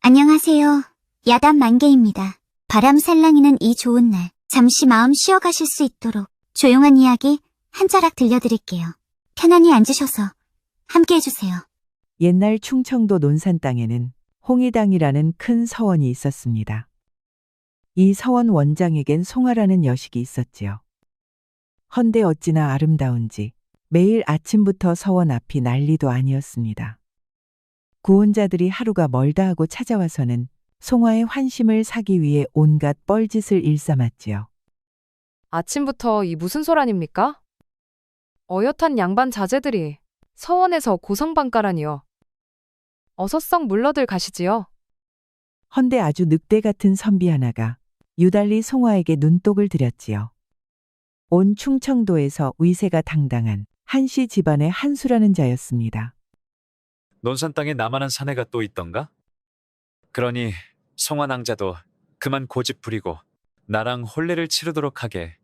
안녕하세요. 야단 만개입니다. 바람 살랑이는 이 좋은 날, 잠시 마음 쉬어가실 수 있도록 조용한 이야기 한 자락 들려드릴게요. 편안히 앉으셔서 함께 해주세요. 옛날 충청도 논산 땅에는 홍의당이라는 큰 서원이 있었습니다. 이 서원 원장에겐 송아라는 여식이 있었지요. 헌데 어찌나 아름다운지 매일 아침부터 서원 앞이 난리도 아니었습니다. 구혼자들이 하루가 멀다 하고 찾아와서는 송아의 환심을 사기 위해 온갖 뻘짓을 일삼았지요. 아침부터 이 무슨 소란입니까? 어엿한 양반 자제들이 서원에서 고성방가라니요. 어서 썩 물러들 가시지요. 헌데 아주 늑대 같은 선비 하나가 유달리 송아에게 눈독을 들였지요. 온 충청도에서 위세가 당당한 한씨 집안의 한수라는 자였습니다. 논산 땅에 나만한 사내가 또 있던가? 그러니 송화 낭자도 그만 고집 부리고 나랑 혼례를 치르도록 하게.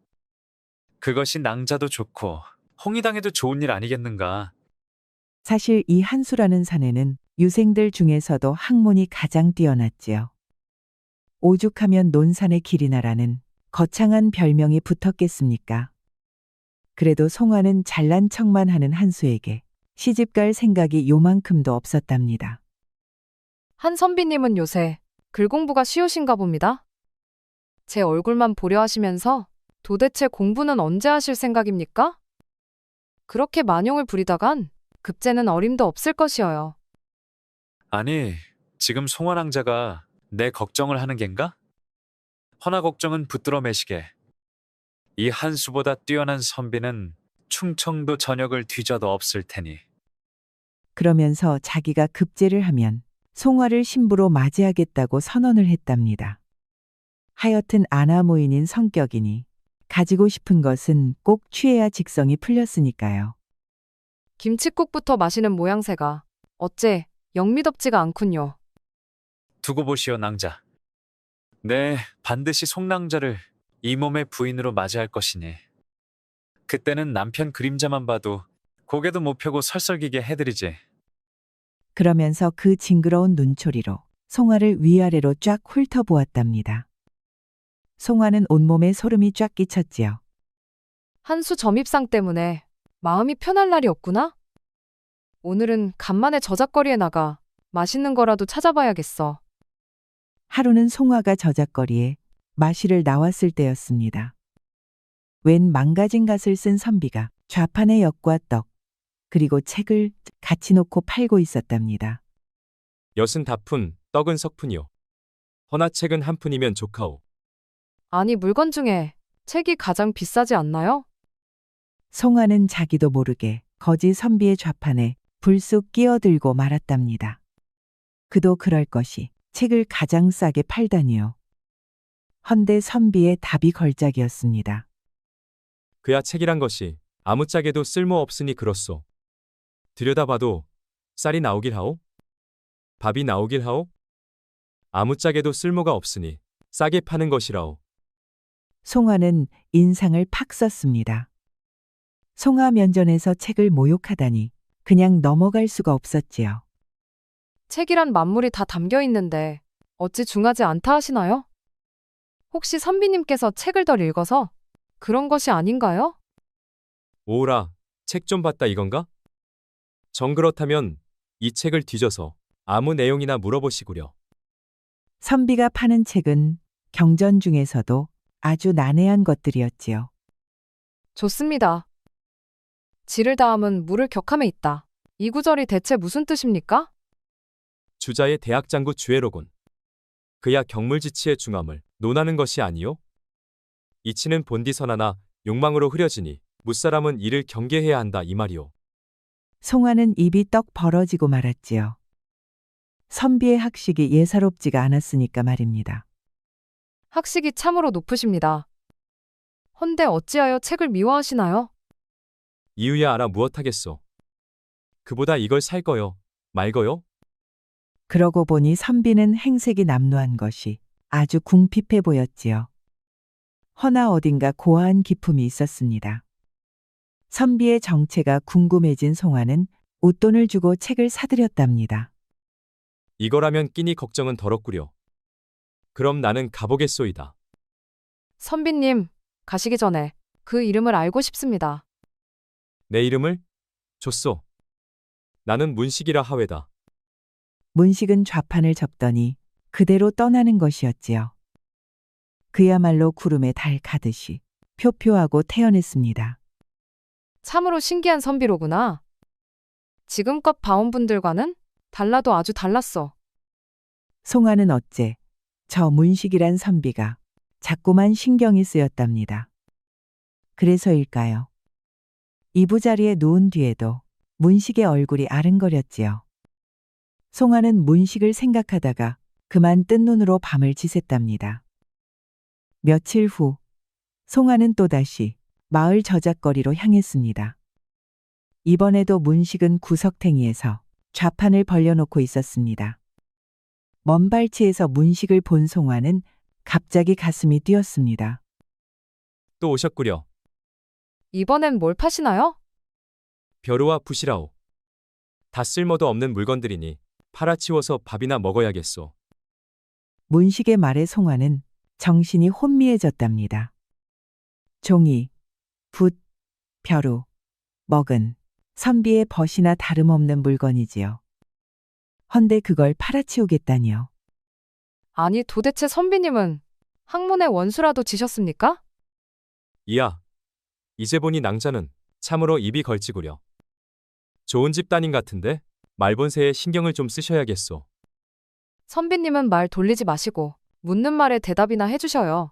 그것이 낭자도 좋고 홍의당에도 좋은 일 아니겠는가? 사실 이 한수라는 사내는 유생들 중에서도 학문이 가장 뛰어났지요. 오죽하면 논산의 길이나라는 거창한 별명이 붙었겠습니까? 그래도 송화는 잘난 척만 하는 한수에게 시집갈 생각이 요만큼도 없었답니다. 한 선비님은 요새 글 공부가 쉬우신가 봅니다. 제 얼굴만 보려 하시면서 도대체 공부는 언제 하실 생각입니까? 그렇게 만용을 부리다간 급제는 어림도 없을 것이어요. 아니, 지금 송화 낭자가 내 걱정을 하는 겐가? 허나 걱정은 붙들어 매시게. 이 한수보다 뛰어난 선비는 충청도 전역을 뒤져도 없을 테니. 그러면서 자기가 급제를 하면 송화를 신부로 맞이하겠다고 선언을 했답니다. 하여튼 아나무인인 성격이니 가지고 싶은 것은 꼭 취해야 직성이 풀렸으니까요. 김칫국부터 마시는 모양새가 어째 영미덥지가 않군요. 두고 보시오, 낭자. 네, 반드시 송낭자를 이 몸의 부인으로 맞이할 것이니. 그때는 남편 그림자만 봐도 고개도 못 펴고 설설기게 해드리지. 그러면서 그 징그러운 눈초리로 송화를 위아래로 쫙 훑어보았답니다. 송화는 온몸에 소름이 쫙 끼쳤지요. 한수 점입상 때문에 마음이 편할 날이 없구나? 오늘은 간만에 저작거리에 나가 맛있는 거라도 찾아봐야겠어. 하루는 송화가 저작거리에 마시를 나왔을 때였습니다. 웬 망가진 갓을 쓴 선비가 좌판에 엿과 떡, 그리고 책을 같이 놓고 팔고 있었답니다. 엿은 다푼, 떡은 석푼이요. 허나 책은 한 푼이면 좋카오. 아니 물건 중에 책이 가장 비싸지 않나요? 송화는 자기도 모르게 거지 선비의 좌판에 불쑥 끼어들고 말았답니다. 그도 그럴 것이 책을 가장 싸게 팔다니요. 헌데 선비의 답이 걸작이었습니다. 그야 책이란 것이 아무짝에도 쓸모없으니 그렇소. 들여다봐도 쌀이 나오길 하오? 밥이 나오길 하오? 아무짝에도 쓸모가 없으니 싸게 파는 것이라오. 송화는 인상을 팍 썼습니다. 송화 면전에서 책을 모욕하다니 그냥 넘어갈 수가 없었지요. 책이란 만물이 다 담겨 있는데 어찌 중하지 않다 하시나요? 혹시 선비님께서 책을 덜 읽어서 그런 것이 아닌가요? 오라, 책 좀 봤다 이건가? 정 그렇다면 이 책을 뒤져서 아무 내용이나 물어보시구려. 선비가 파는 책은 경전 중에서도 아주 난해한 것들이었지요. 좋습니다. 지를 다함은 물을 격함에 있다. 이 구절이 대체 무슨 뜻입니까? 주자의 대학장구 주애로군. 그야 경물지치의 중함을 논하는 것이 아니요? 이치는 본디선하나 욕망으로 흐려지니 무사람은 이를 경계해야 한다 이 말이오. 송화는 입이 떡 벌어지고 말았지요. 선비의 학식이 예사롭지가 않았으니까 말입니다. 학식이 참으로 높으십니다. 헌데 어찌하여 책을 미워하시나요? 이유야 알아 무엇하겠소. 그보다 이걸 살 거요, 말 거요? 그러고 보니 선비는 행색이 남루한 것이 아주 궁핍해 보였지요. 허나 어딘가 고아한 기품이 있었습니다. 선비의 정체가 궁금해진 송화는 웃돈을 주고 책을 사들였답니다. 이거라면 끼니 걱정은 덜었구려. 그럼 나는 가보겠소이다. 선비님, 가시기 전에 그 이름을 알고 싶습니다. 내 이름을? 줬소. 나는 문식이라 하외다. 문식은 좌판을 접더니 그대로 떠나는 것이었지요. 그야말로 구름에 달 가듯이 표표하고 태어났습니다. 참으로 신기한 선비로구나. 지금껏 봐온 분들과는 달라도 아주 달랐어. 송아는 어째 저 문식이란 선비가 자꾸만 신경이 쓰였답니다. 그래서일까요? 이부자리에 누운 뒤에도 문식의 얼굴이 아른거렸지요. 송아는 문식을 생각하다가 그만 뜬 눈으로 밤을 지샜답니다. 며칠 후 송아는 또다시 마을 저작거리로 향했습니다. 이번에도 문식은 구석탱이에서 좌판을 벌려놓고 있었습니다. 먼 발치에서 문식을 본 송아는 갑자기 가슴이 뛰었습니다. 또 오셨구려. 이번엔 뭘 파시나요? 벼루와 붓이라오. 다 쓸모도 없는 물건들이니 팔아치워서 밥이나 먹어야겠소. 문식의 말에 송아는 정신이 혼미해졌답니다. 종이, 붓, 벼루, 먹은 선비의 벗이나 다름없는 물건이지요. 헌데 그걸 팔아치우겠다니요. 아니, 도대체 선비님은 학문의 원수라도 지셨습니까? 이야, 이제 보니 낭자는 참으로 입이 걸치구려. 좋은 집 따님 같은데 말본세에 신경을 좀 쓰셔야겠소. 선비님은 말 돌리지 마시고 묻는 말에 대답이나 해주셔요.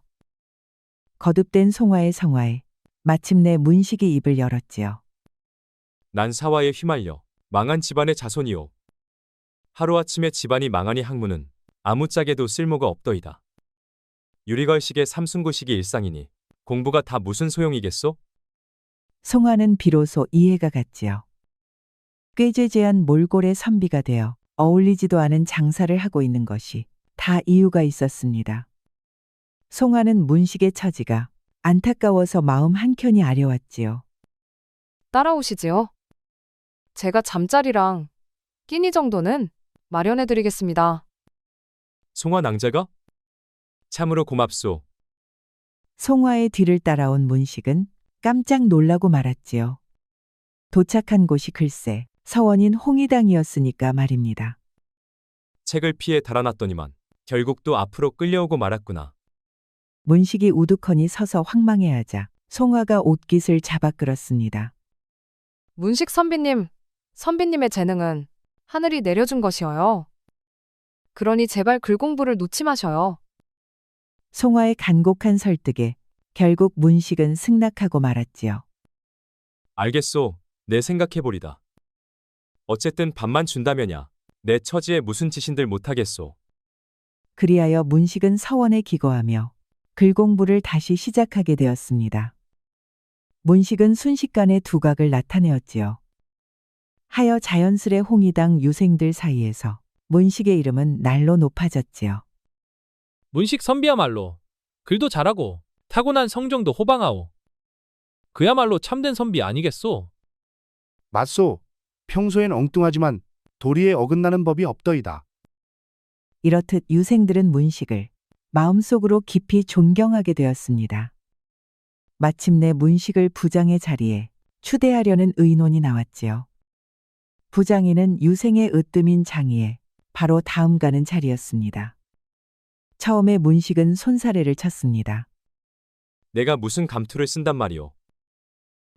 거듭된 송아의 성화에 마침내 문식이 입을 열었지요. 난 사화에 휘말려 망한 집안의 자손이오. 하루아침에 집안이 망하니 학문은 아무짝에도 쓸모가 없더이다. 유리걸식의 삼순고식이 일상이니 공부가 다 무슨 소용이겠소? 송아는 비로소 이해가 갔지요. 꾀죄죄한 몰골의 선비가 되어 어울리지도 않은 장사를 하고 있는 것이 다 이유가 있었습니다. 송아는 문식의 처지가 안타까워서 마음 한켠이 아려왔지요. 따라오시지요. 제가 잠자리랑 끼니 정도는 마련해드리겠습니다. 송화 낭자가? 참으로 고맙소. 송화의 뒤를 따라온 문식은 깜짝 놀라고 말았지요. 도착한 곳이 글쎄 서원인 홍의당이었으니까 말입니다. 책을 피해 달아났더니만 결국 또 앞으로 끌려오고 말았구나. 문식이 우두커니 서서 황망해하자 송화가 옷깃을 잡아 끌었습니다. 문식 선비님, 선비님의 재능은 하늘이 내려준 것이어요. 그러니 제발 글 공부를 놓지 마셔요. 송화의 간곡한 설득에 결국 문식은 승낙하고 말았지요. 알겠소. 내 생각해보리다. 어쨌든 밥만 준다면야 내 처지에 무슨 짓인들 못하겠소. 그리하여 문식은 서원에 기거하며 글 공부를 다시 시작하게 되었습니다. 문식은 순식간에 두각을 나타내었지요. 하여 자연스레 홍의당 유생들 사이에서 문식의 이름은 날로 높아졌지요. 문식 선비야말로 글도 잘하고 타고난 성정도 호방하오. 그야말로 참된 선비 아니겠소? 맞소. 평소엔 엉뚱하지만 도리에 어긋나는 법이 없더이다. 이렇듯 유생들은 문식을 마음속으로 깊이 존경하게 되었습니다. 마침내 문식을 부장의 자리에 추대하려는 의논이 나왔지요. 부장이는 유생의 으뜸인 장의에 바로 다음 가는 자리였습니다. 처음에 문식은 손사래를 쳤습니다. 내가 무슨 감투를 쓴단 말이오.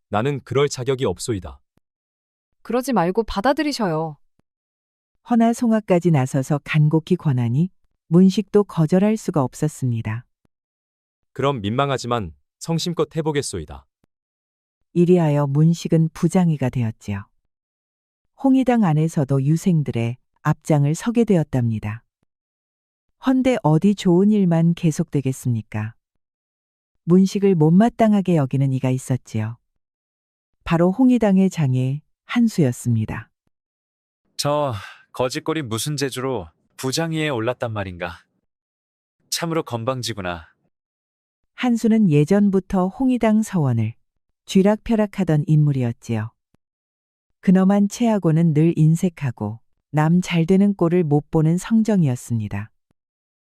나는 그럴 자격이 없소이다. 그러지 말고 받아들이셔요. 허나 송아까지 나서서 간곡히 권하니 문식도 거절할 수가 없었습니다. 그럼 민망하지만 성심껏 해보겠소이다. 이리하여 문식은 부장이가 되었지요. 홍의당 안에서도 유생들의 앞장을 서게 되었답니다. 헌데 어디 좋은 일만 계속되겠습니까? 문식을 못마땅하게 여기는 이가 있었지요. 바로 홍의당의 장애 한수였습니다. 저 거짓골이 무슨 재주로 부장위에 올랐단 말인가. 참으로 건방지구나. 한수는 예전부터 홍의당 서원을 쥐락펴락하던 인물이었지요. 근엄한 체하고는 늘 인색하고 남 잘 되는 꼴을 못 보는 성정이었습니다.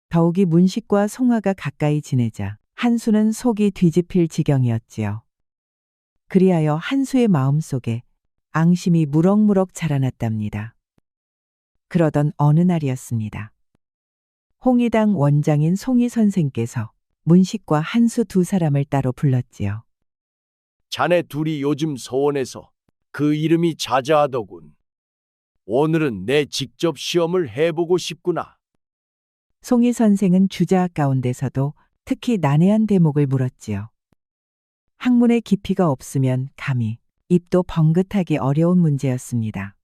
더욱이 문식과 송아가 가까이 지내자 한수는 속이 뒤집힐 지경이었지요. 그리하여 한수의 마음속에 앙심이 무럭무럭 자라났답니다. 그러던 어느 날이었습니다. 홍의당 원장인 송희 선생께서 문식과 한수 두 사람을 따로 불렀지요. 자네 둘이 요즘 서원에서 그 이름이 자자하더군. 오늘은 내 직접 시험을 해보고 싶구나. 송희 선생은 주자학 가운데서도 특히 난해한 대목을 물었지요. 학문의 깊이가 없으면 감히 입도 번긋하기 어려운 문제였습니다.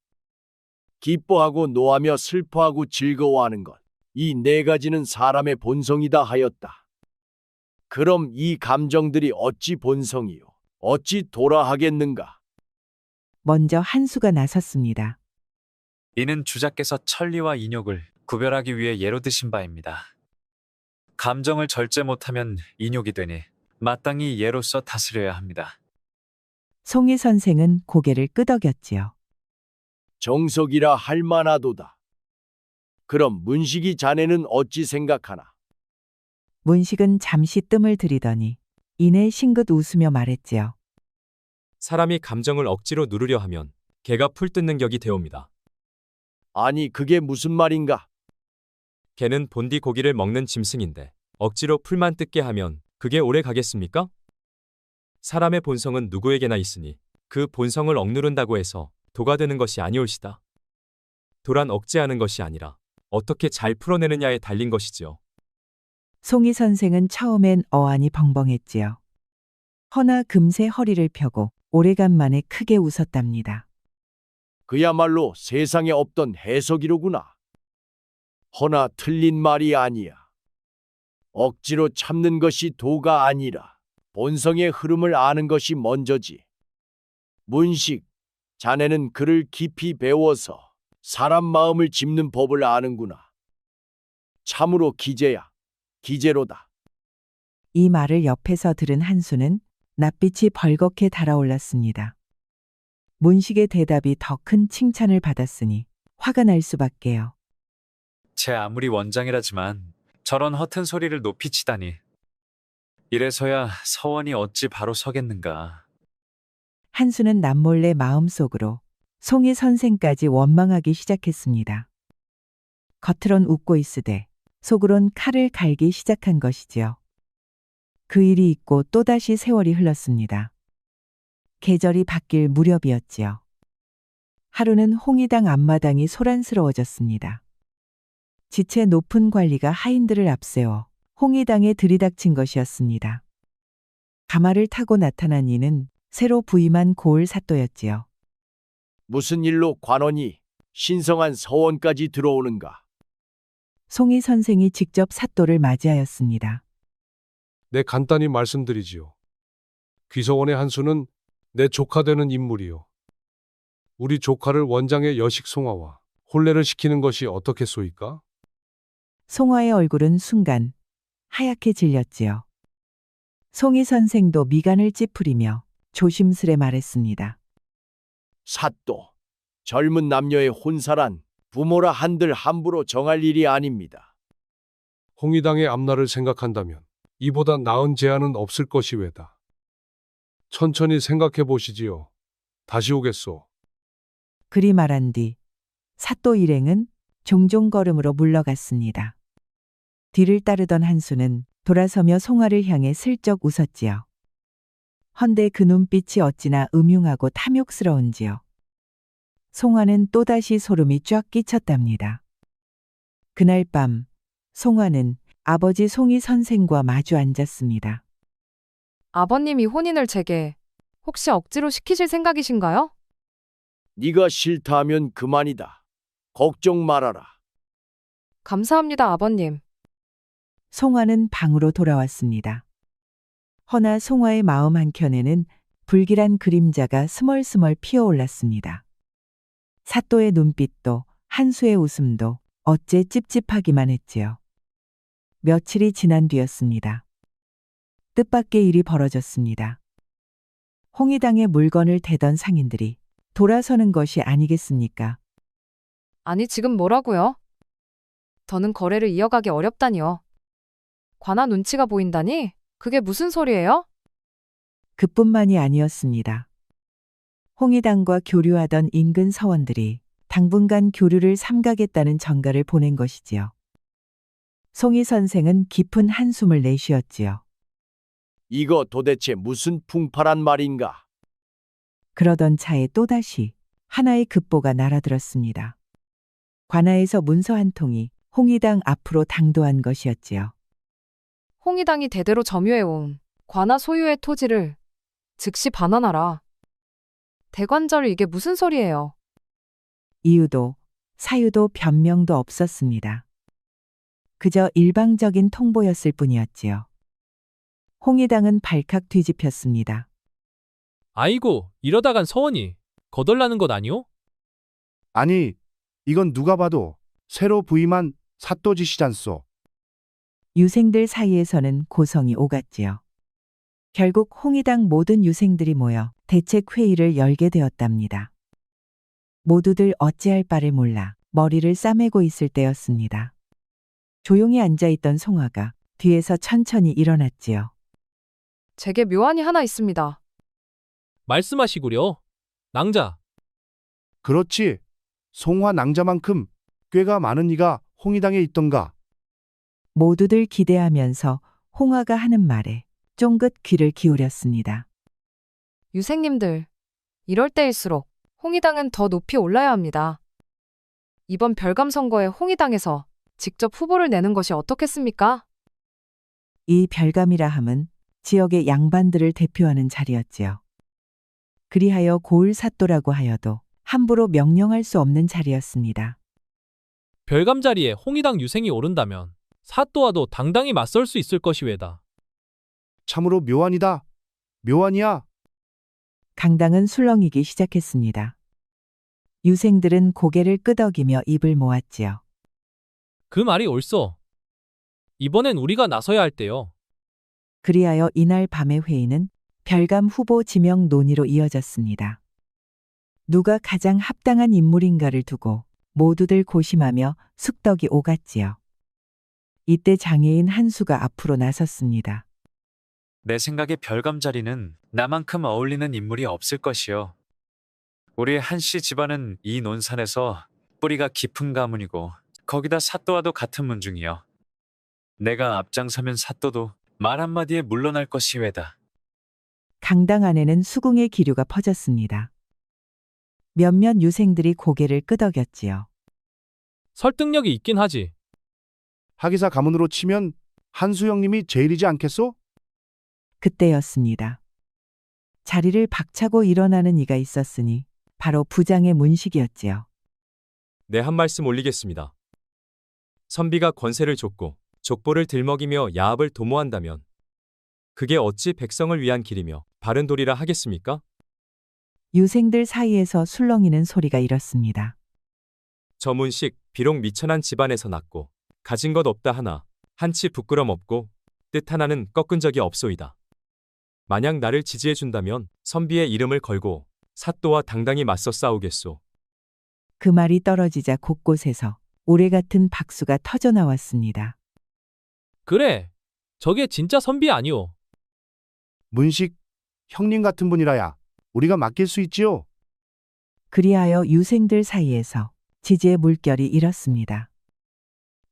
기뻐하고 노하며 슬퍼하고 즐거워하는 것. 이 네 가지는 사람의 본성이다 하였다. 그럼 이 감정들이 어찌 본성이요? 어찌 도라하겠는가? 먼저 한수가 나섰습니다. 이는 주자께서 천리와 인욕을 구별하기 위해 예로 드신 바입니다. 감정을 절제 못하면 인욕이 되니 마땅히 예로서 다스려야 합니다. 송희 선생은 고개를 끄덕였지요. 정석이라 할 만하도다. 그럼 문식이 자네는 어찌 생각하나? 문식은 잠시 뜸을 들이더니 이내 싱긋 웃으며 말했지요. 사람이 감정을 억지로 누르려 하면 개가 풀 뜯는 격이 되옵니다. 아니 그게 무슨 말인가? 개는 본디 고기를 먹는 짐승인데 억지로 풀만 뜯게 하면 그게 오래 가겠습니까? 사람의 본성은 누구에게나 있으니 그 본성을 억누른다고 해서 도가 되는 것이 아니올시다. 도란 억제하는 것이 아니라 어떻게 잘 풀어내느냐에 달린 것이지요. 송희 선생은 처음엔 어안이 벙벙했지요. 허나 금세 허리를 펴고 오래간만에 크게 웃었답니다. 그야말로 세상에 없던 해석이로구나. 허나 틀린 말이 아니야. 억지로 참는 것이 도가 아니라 본성의 흐름을 아는 것이 먼저지. 문식, 자네는 글을 깊이 배워서 사람 마음을 짚는 법을 아는구나. 참으로 기재야, 기재로다. 이 말을 옆에서 들은 한수는 낯빛이 벌겋게 달아올랐습니다. 문식의 대답이 더 큰 칭찬을 받았으니 화가 날 수밖에요. 제 아무리 원장이라지만 저런 허튼 소리를 높이 치다니. 이래서야 서원이 어찌 바로 서겠는가. 한수는 남몰래 마음속으로 송희 선생까지 원망하기 시작했습니다. 겉으론 웃고 있으되 속으론 칼을 갈기 시작한 것이지요. 그 일이 있고 또다시 세월이 흘렀습니다. 계절이 바뀔 무렵이었지요. 하루는 홍의당 앞마당이 소란스러워졌습니다. 지체 높은 관리가 하인들을 앞세워 홍의당에 들이닥친 것이었습니다. 가마를 타고 나타난 이는 새로 부임한 고을 사또였지요. 무슨 일로 관원이 신성한 서원까지 들어오는가? 송희 선생이 직접 사또를 맞이하였습니다. 네, 간단히 말씀드리지요. 귀서원의 한수는 내 조카 되는 인물이요. 우리 조카를 원장의 여식 송화와 혼례를 시키는 것이 어떻겠소이까? 송화의 얼굴은 순간 하얗게 질렸지요. 송희 선생도 미간을 찌푸리며 조심스레 말했습니다. 사또, 젊은 남녀의 혼사란 부모라 한들 함부로 정할 일이 아닙니다. 홍의당의 앞날을 생각한다면 이보다 나은 제안은 없을 것이 왜다. 천천히 생각해 보시지요. 다시 오겠소. 그리 말한 뒤 사또 일행은 종종 걸음으로 물러갔습니다. 뒤를 따르던 한수는 돌아서며 송화를 향해 슬쩍 웃었지요. 헌데 그 눈빛이 어찌나 음흉하고 탐욕스러운지요. 송화는 또다시 소름이 쫙 끼쳤답니다. 그날 밤 송화는 아버지 송희 선생과 마주 앉았습니다. 아버님이 혼인을 제게 혹시 억지로 시키실 생각이신가요? 네가 싫다 하면 그만이다. 걱정 말아라. 감사합니다, 아버님. 송화는 방으로 돌아왔습니다. 허나 송화의 마음 한켠에는 불길한 그림자가 스멀스멀 피어올랐습니다. 사또의 눈빛도 한수의 웃음도 어째 찝찝하기만 했지요. 며칠이 지난 뒤였습니다. 뜻밖의 일이 벌어졌습니다. 홍의당의 물건을 대던 상인들이 돌아서는 것이 아니겠습니까? 아니, 지금 뭐라고요? 더는 거래를 이어가기 어렵다니요. 관아 눈치가 보인다니? 그게 무슨 소리예요? 그뿐만이 아니었습니다. 홍의당과 교류하던 인근 서원들이 당분간 교류를 삼가겠다는 전가를 보낸 것이지요. 송희 선생은 깊은 한숨을 내쉬었지요. 이거 도대체 무슨 풍파란 말인가? 그러던 차에 또다시 하나의 급보가 날아들었습니다. 관아에서 문서 한 통이 홍의당 앞으로 당도한 것이었지요. 홍의당이 대대로 점유해온 관아 소유의 토지를 즉시 반환하라. 대관절 이게 무슨 소리예요? 이유도 사유도 변명도 없었습니다. 그저 일방적인 통보였을 뿐이었지요. 홍의당은 발칵 뒤집혔습니다. 아이고, 이러다간 서원이 거덜나는 것 아니오? 아니, 이건 누가 봐도 새로 부임한 사또짓이잖소. 유생들 사이에서는 고성이 오갔지요. 결국 홍의당 모든 유생들이 모여 대책회의를 열게 되었답니다. 모두들 어찌할 바를 몰라 머리를 싸매고 있을 때였습니다. 조용히 앉아있던 송아가 뒤에서 천천히 일어났지요. 제게 묘안이 하나 있습니다. 말씀하시구려. 낭자, 그렇지. 송화 낭자만큼 꾀가 많은 이가 홍의당에 있던가. 모두들 기대하면서 홍아가 하는 말에 쫑긋 귀를 기울였습니다. 유생님들, 이럴 때일수록 홍의당은 더 높이 올라야 합니다. 이번 별감 선거에 홍의당에서 직접 후보를 내는 것이 어떻겠습니까? 이 별감이라 함은 지역의 양반들을 대표하는 자리였지요. 그리하여 고을 사또라고 하여도 함부로 명령할 수 없는 자리였습니다. 별감 자리에 홍의당 유생이 오른다면 사또와도 당당히 맞설 수 있을 것이외다. 참으로 묘안이다. 묘안이야. 강당은 술렁이기 시작했습니다. 유생들은 고개를 끄덕이며 입을 모았지요. 그 말이 옳소. 이번엔 우리가 나서야 할 때요. 그리하여 이날 밤의 회의는 별감 후보 지명 논의로 이어졌습니다. 누가 가장 합당한 인물인가를 두고 모두들 고심하며 숙덕이 오갔지요. 이때 장애인 한수가 앞으로 나섰습니다. 내 생각에 별감 자리는 나만큼 어울리는 인물이 없을 것이요. 우리 한씨 집안은 이 논산에서 뿌리가 깊은 가문이고 거기다 사또와도 같은 문중이요. 내가 앞장서면 사또도 말 한마디에 물러날 것이외다. 강당 안에는 수긍의 기류가 퍼졌습니다. 몇몇 유생들이 고개를 끄덕였지요. 설득력이 있긴 하지. 하기사 가문으로 치면 한수 형님이 제일이지 않겠소? 그때였습니다. 자리를 박차고 일어나는 이가 있었으니 바로 부장의 문식이었지요. 네, 한 말씀 올리겠습니다. 선비가 권세를 줬고 족보를 들먹이며 야합을 도모한다면 그게 어찌 백성을 위한 길이며 바른 도리라 하겠습니까? 유생들 사이에서 술렁이는 소리가 일었습니다. 저 문식 비록 미천한 집안에서 났고 가진 것 없다 하나 한치 부끄럼 없고 뜻 하나는 꺾은 적이 없소이다. 만약 나를 지지해 준다면 선비의 이름을 걸고 사또와 당당히 맞서 싸우겠소. 그 말이 떨어지자 곳곳에서 오래 같은 박수가 터져 나왔습니다. 그래, 저게 진짜 선비 아니오. 문식 형님 같은 분이라야 우리가 맡길 수 있지요. 그리하여 유생들 사이에서 지지의 물결이 일었습니다.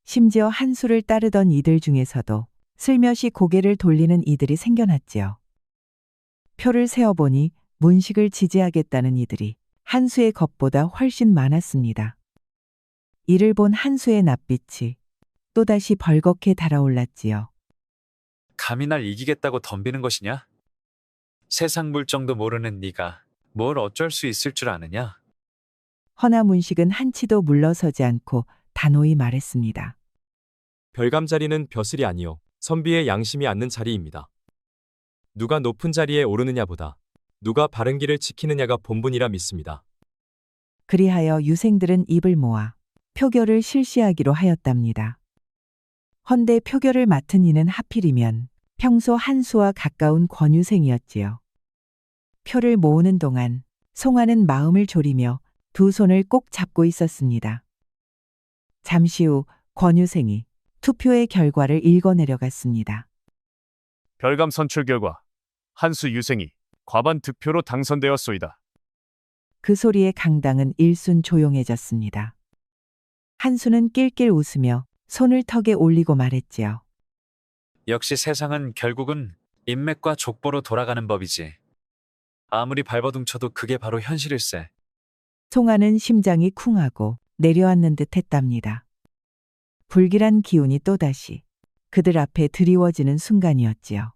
심지어 한수를 따르던 이들 중에서도 슬며시 고개를 돌리는 이들이 생겨났지요. 표를 세어보니 문식을 지지하겠다는 이들이 한수의 것보다 훨씬 많았습니다. 이를 본 한수의 낯빛이 또다시 벌겋게 달아올랐지요. 감히 날 이기겠다고 덤비는 것이냐? 세상 물정도 모르는 네가 뭘 어쩔 수 있을 줄 아느냐? 허나 문식은 한치도 물러서지 않고 단호히 말했습니다. 별감 자리는 벼슬이 아니요 선비의 양심이 앉는 자리입니다. 누가 높은 자리에 오르느냐보다 누가 바른 길을 지키느냐가 본분이라 믿습니다. 그리하여 유생들은 입을 모아 표결을 실시하기로 하였답니다. 헌데 표결을 맡은 이는 하필이면 평소 한수와 가까운 권유생이었지요. 표를 모으는 동안 송아는 마음을 졸이며 두 손을 꼭 잡고 있었습니다. 잠시 후 권유생이 투표의 결과를 읽어내려갔습니다. 별감 선출 결과 한수 유생이 과반 득표로 당선되었소이다. 그 소리에 강당은 일순 조용해졌습니다. 한수는 낄낄 웃으며 손을 턱에 올리고 말했지요. 역시 세상은 결국은 인맥과 족보로 돌아가는 법이지. 아무리 발버둥쳐도 그게 바로 현실일세. 송아는 심장이 쿵하고 내려앉는 듯 했답니다. 불길한 기운이 또다시 그들 앞에 드리워지는 순간이었지요.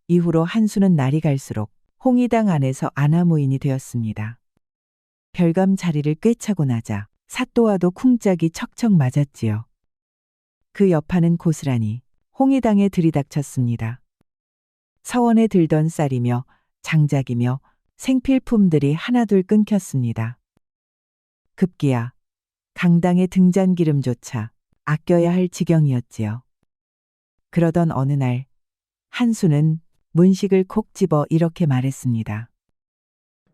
이후로 한수는 날이 갈수록 홍의당 안에서 아나무인이 되었습니다. 별감 자리를 꿰차고 나자 사또와도 쿵짝이 척척 맞았지요. 그 여파는 고스란히 홍의당에 들이닥쳤습니다. 서원에 들던 쌀이며 장작이며 생필품들이 하나둘 끊겼습니다. 급기야 강당의 등잔기름조차 아껴야 할 지경이었지요. 그러던 어느 날 한수는 문식을 콕 집어 이렇게 말했습니다.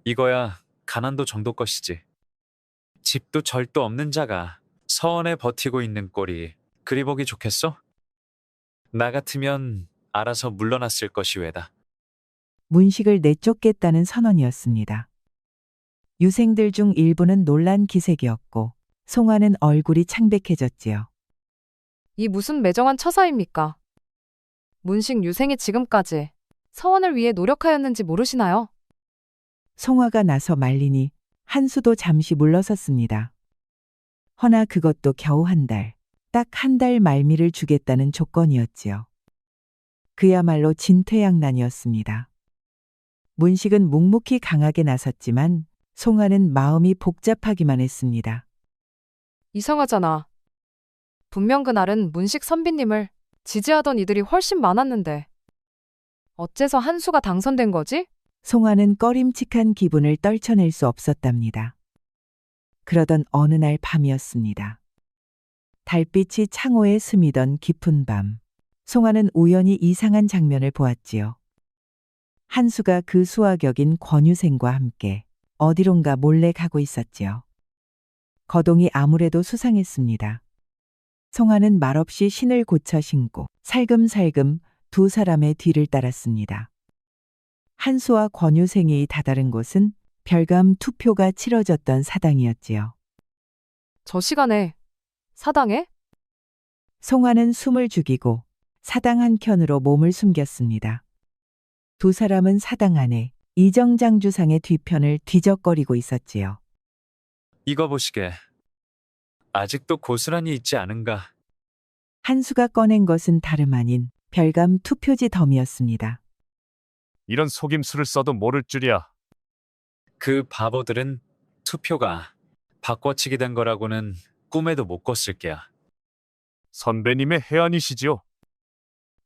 이거야 가난도 정도 것이지. 집도 절도 없는 자가 서원에 버티고 있는 꼴이 그리 보기 좋겠어? 나 같으면 알아서 물러났을 것이 왜다. 문식을 내쫓겠다는 선언이었습니다. 유생들 중 일부는 놀란 기색이었고 송아는 얼굴이 창백해졌지요. 이 무슨 매정한 처사입니까? 문식 유생이 지금까지 서원을 위해 노력하였는지 모르시나요? 송아가 나서 말리니 한수도 잠시 물러섰습니다. 허나 그것도 겨우 한 달, 딱 한 달 말미를 주겠다는 조건이었지요. 그야말로 진퇴양난이었습니다. 문식은 묵묵히 강하게 나섰지만 송아는 마음이 복잡하기만 했습니다. 이상하잖아. 분명 그날은 문식 선비님을 지지하던 이들이 훨씬 많았는데 어째서 한수가 당선된 거지? 송아는 꺼림칙한 기분을 떨쳐낼 수 없었답니다. 그러던 어느 날 밤이었습니다. 달빛이 창호에 스미던 깊은 밤, 송아는 우연히 이상한 장면을 보았지요. 한수가 그 수하격인 권유생과 함께 어디론가 몰래 가고 있었지요. 거동이 아무래도 수상했습니다. 송아는 말없이 신을 고쳐 신고 살금살금 두 사람의 뒤를 따랐습니다. 한수와 권유생이 다다른 곳은 별감 투표가 치러졌던 사당이었지요. 저 시간에 사당에? 송아는 숨을 죽이고 사당 한켠으로 몸을 숨겼습니다. 두 사람은 사당 안에 이정장주상의 뒤편을 뒤적거리고 있었지요. 이거 보시게. 아직도 고스란히 있지 않은가? 한수가 꺼낸 것은 다름 아닌 별감 투표지 덤이었습니다. 이런 속임수를 써도 모를 줄이야. 그 바보들은 투표가 바꿔치기 된 거라고는 꿈에도 못 꿨을 게야. 선배님의 해안이시지요.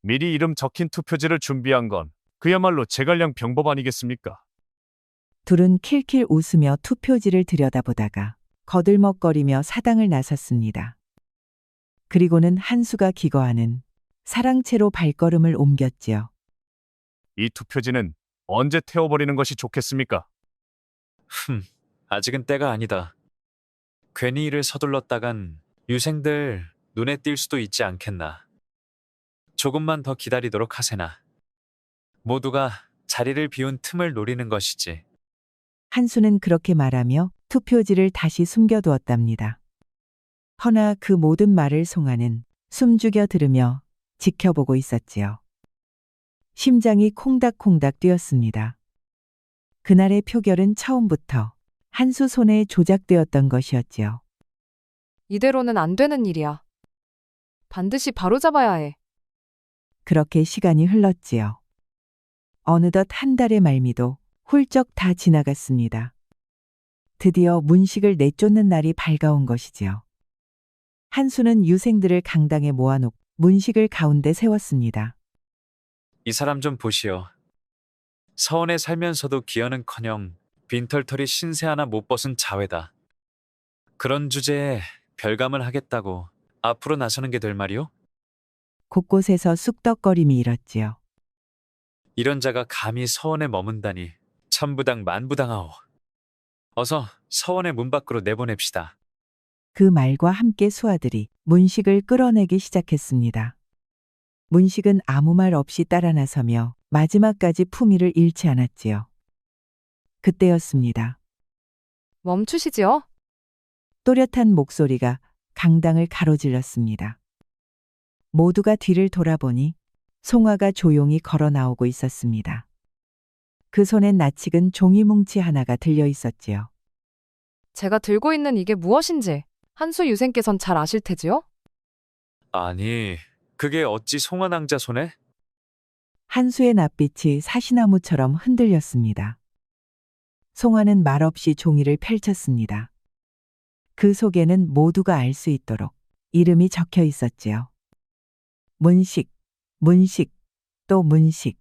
미리 이름 적힌 투표지를 준비한 건 그야말로 제갈량 병법 아니겠습니까? 둘은 킬킬 웃으며 투표지를 들여다보다가 거들먹거리며 사당을 나섰습니다. 그리고는 한수가 기거하는 사랑채로 발걸음을 옮겼지요. 이 투표지는 언제 태워버리는 것이 좋겠습니까? 아직은 때가 아니다. 괜히 일을 서둘렀다간 유생들 눈에 띌 수도 있지 않겠나. 조금만 더 기다리도록 하세나. 모두가 자리를 비운 틈을 노리는 것이지. 한수는 그렇게 말하며 투표지를 다시 숨겨두었답니다. 허나 그 모든 말을 송아는 숨죽여 들으며 지켜보고 있었지요. 심장이 콩닥콩닥 뛰었습니다. 그날의 표결은 처음부터 한수 손에 조작되었던 것이었지요. 이대로는 안 되는 일이야. 반드시 바로잡아야 해. 그렇게 시간이 흘렀지요. 어느덧 한 달의 말미도 훌쩍 다 지나갔습니다. 드디어 문식을 내쫓는 날이 밝아온 것이지요. 한수는 유생들을 강당에 모아놓고 문식을 가운데 세웠습니다. 이 사람 좀 보시오. 서원에 살면서도 기여는커녕 빈털터리 신세 하나 못 벗은 자외다. 그런 주제에 별감을 하겠다고 앞으로 나서는 게 될 말이오? 곳곳에서 쑥덕거림이 일었지요. 이런 자가 감히 서원에 머문다니 천부당 만부당하오. 어서 서원의 문 밖으로 내보냅시다. 그 말과 함께 수하들이 문식을 끌어내기 시작했습니다. 문식은 아무 말 없이 따라 나서며 마지막까지 품위를 잃지 않았지요. 그때였습니다. 멈추시지요? 또렷한 목소리가 강당을 가로질렀습니다. 모두가 뒤를 돌아보니 송아가 조용히 걸어 나오고 있었습니다. 그 손엔 낯익은 종이 뭉치 하나가 들려 있었지요. 제가 들고 있는 이게 무엇인지 한수 유생께선 잘 아실 테지요? 아니, 그게 어찌 송환왕자 손에? 한수의 낯빛이 사시나무처럼 흔들렸습니다. 송아는 말없이 종이를 펼쳤습니다. 그 속에는 모두가 알 수 있도록 이름이 적혀 있었지요. 문식, 문식, 또 문식.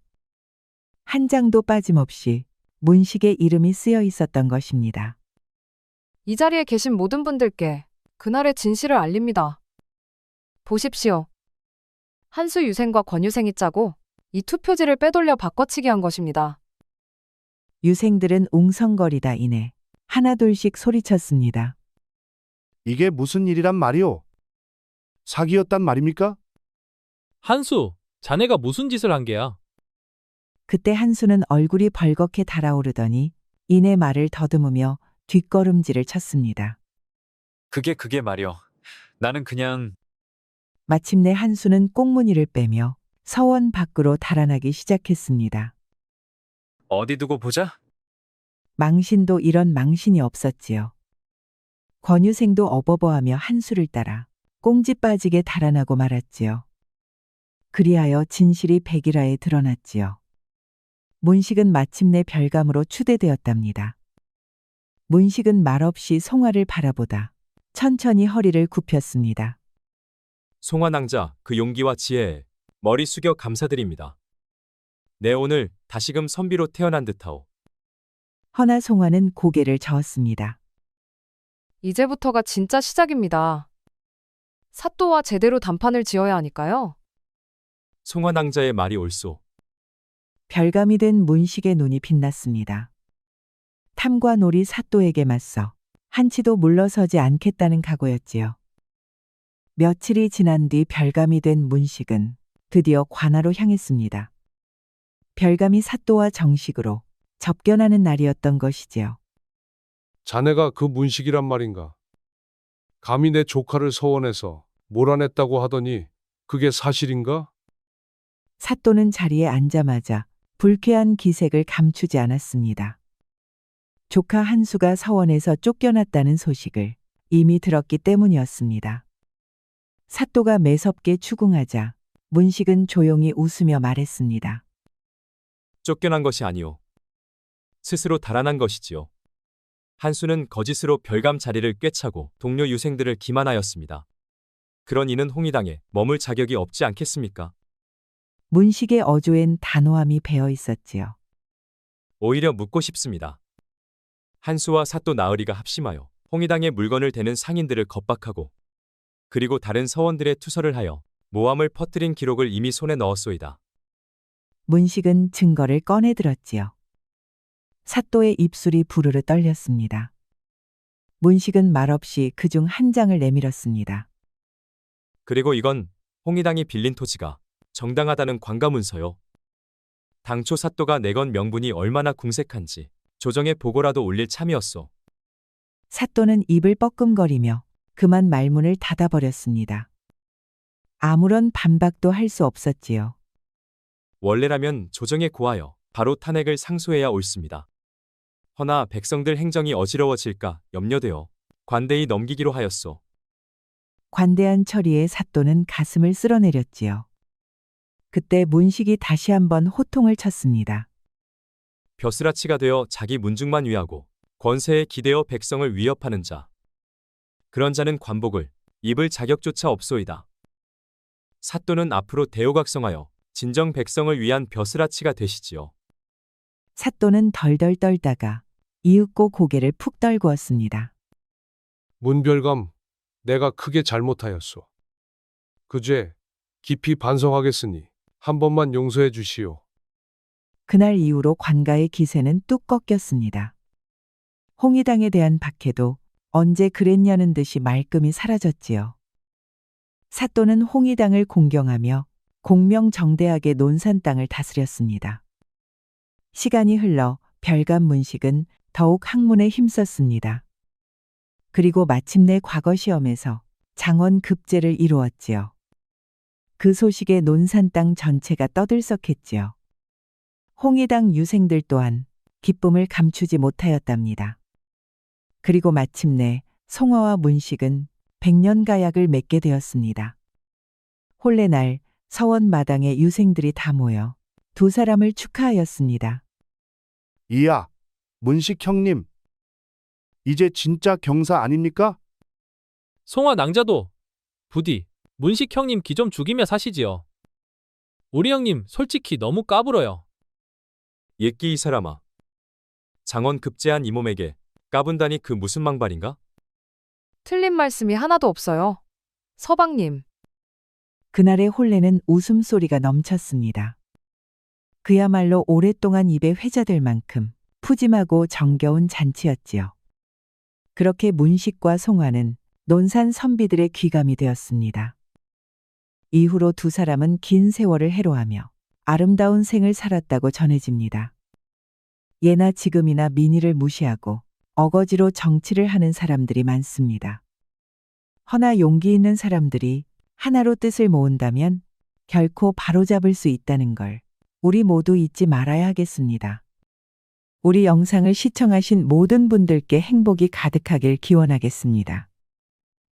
한 장도 빠짐없이 문식의 이름이 쓰여 있었던 것입니다. 이 자리에 계신 모든 분들께 그날의 진실을 알립니다. 보십시오. 한수 유생과 권유생이 짜고 이 투표지를 빼돌려 바꿔치기 한 것입니다. 유생들은 웅성거리다 이내 하나둘씩 소리쳤습니다. 이게 무슨 일이란 말이오? 사기였단 말입니까? 한수, 자네가 무슨 짓을 한 게야? 그때 한수는 얼굴이 벌겋게 달아오르더니 이내 말을 더듬으며 뒷걸음질을 쳤습니다. 그게 말이오. 나는 그냥 마침내 한수는 꽁무니를 빼며 서원 밖으로 달아나기 시작했습니다. 어디 두고 보자? 망신도 이런 망신이 없었지요. 권유생도 어버버하며 한수를 따라 꽁지 빠지게 달아나고 말았지요. 그리하여 진실이 백일하에 드러났지요. 문식은 마침내 별감으로 추대되었답니다. 문식은 말없이 송아를 바라보다 천천히 허리를 굽혔습니다. 송환왕자 그 용기와 지혜에 머리 숙여 감사드립니다. 내 오늘 다시금 선비로 태어난 듯하오. 허나 송아는 고개를 저었습니다. 이제부터가 진짜 시작입니다. 사또와 제대로 단판을 지어야 하니까요. 송환왕자의 말이 옳소. 별감이 된 문식의 눈이 빛났습니다. 탐과 놀이 사또에게 맞서 한치도 물러서지 않겠다는 각오였지요. 며칠이 지난 뒤 별감이 된 문식은 드디어 관하로 향했습니다. 별감이 사또와 정식으로 접견하는 날이었던 것이지요. 자네가 그 문식이란 말인가? 감히 내 조카를 서원해서 몰아냈다고 하더니 그게 사실인가? 사또는 자리에 앉자마자 불쾌한 기색을 감추지 않았습니다. 조카 한수가 서원에서 쫓겨났다는 소식을 이미 들었기 때문이었습니다. 사또가 매섭게 추궁하자 문식은 조용히 웃으며 말했습니다. 쫓겨난 것이 아니오. 스스로 달아난 것이지요. 한수는 거짓으로 별감 자리를 꿰차고 동료 유생들을 기만하였습니다. 그런 이는 홍의당에 머물 자격이 없지 않겠습니까? 문식의 어조엔 단호함이 배어 있었지요. 오히려 묻고 싶습니다. 한수와 사또 나으리가 합심하여 홍의당의 물건을 대는 상인들을 겁박하고 그리고 다른 서원들의 투서를 하여 모함을 퍼뜨린 기록을 이미 손에 넣었소이다. 문식은 증거를 꺼내들었지요. 사또의 입술이 부르르 떨렸습니다. 문식은 말없이 그중 한 장을 내밀었습니다. 그리고 이건 홍의당이 빌린 토지가 정당하다는 관가문서요. 당초 사또가 내건 명분이 얼마나 궁색한지 조정에 보고라도 올릴 참이었소. 사또는 입을 뻐끔거리며 그만 말문을 닫아버렸습니다. 아무런 반박도 할 수 없었지요. 원래라면 조정에 고하여 바로 탄핵을 상소해야 옳습니다. 허나 백성들 행정이 어지러워질까 염려되어 관대히 넘기기로 하였소. 관대한 처리에 사또는 가슴을 쓸어내렸지요. 그때 문식이 다시 한번 호통을 쳤습니다. 벼슬아치가 되어 자기 문중만 위하고 권세에 기대어 백성을 위협하는 자. 그런 자는 관복을 입을 자격조차 없소이다. 사또는 앞으로 대오각성하여 진정 백성을 위한 벼슬아치가 되시지요. 사또는 덜덜 떨다가 이윽고 고개를 푹 떨구었습니다. 문별감, 내가 크게 잘못하였소. 그 죄 깊이 반성하겠으니 한 번만 용서해 주시오. 그날 이후로 관가의 기세는 뚝 꺾였습니다. 홍의당에 대한 박해도 언제 그랬냐는 듯이 말끔히 사라졌지요. 사또는 홍의당을 공경하며 공명정대하게 논산 땅을 다스렸습니다. 시간이 흘러 별감 문식은 더욱 학문에 힘썼습니다. 그리고 마침내 과거 시험에서 장원 급제를 이루었지요. 그 소식에 논산 땅 전체가 떠들썩했지요. 홍의당 유생들 또한 기쁨을 감추지 못하였답니다. 그리고 마침내 송화와 문식은 백년가약을 맺게 되었습니다. 혼례날 서원 마당에 유생들이 다 모여 두 사람을 축하하였습니다. 이야, 문식 형님. 이제 진짜 경사 아닙니까? 송화 낭자도 부디 문식 형님 기 좀 죽이며 사시지요. 우리 형님 솔직히 너무 까불어요. 옛기 이 사람아. 장원 급제한 이 몸에게 까분다니 그 무슨 망발인가? 틀린 말씀이 하나도 없어요. 서방님, 그날의 혼례는 웃음소리가 넘쳤습니다. 그야말로 오랫동안 입에 회자될 만큼 푸짐하고 정겨운 잔치였지요. 그렇게 문식과 송화는 논산 선비들의 귀감이 되었습니다. 이후로 두 사람은 긴 세월을 해로하며 아름다운 생을 살았다고 전해집니다. 예나 지금이나 민의를 무시하고 어거지로 정치를 하는 사람들이 많습니다. 허나 용기 있는 사람들이 하나로 뜻을 모은다면 결코 바로잡을 수 있다는 걸 우리 모두 잊지 말아야 하겠습니다. 우리 영상을 시청하신 모든 분들께 행복이 가득하길 기원하겠습니다.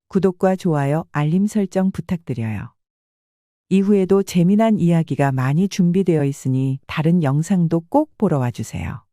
구독과 좋아요, 알림 설정 부탁드려요. 이후에도 재미난 이야기가 많이 준비되어 있으니 다른 영상도 꼭 보러 와주세요.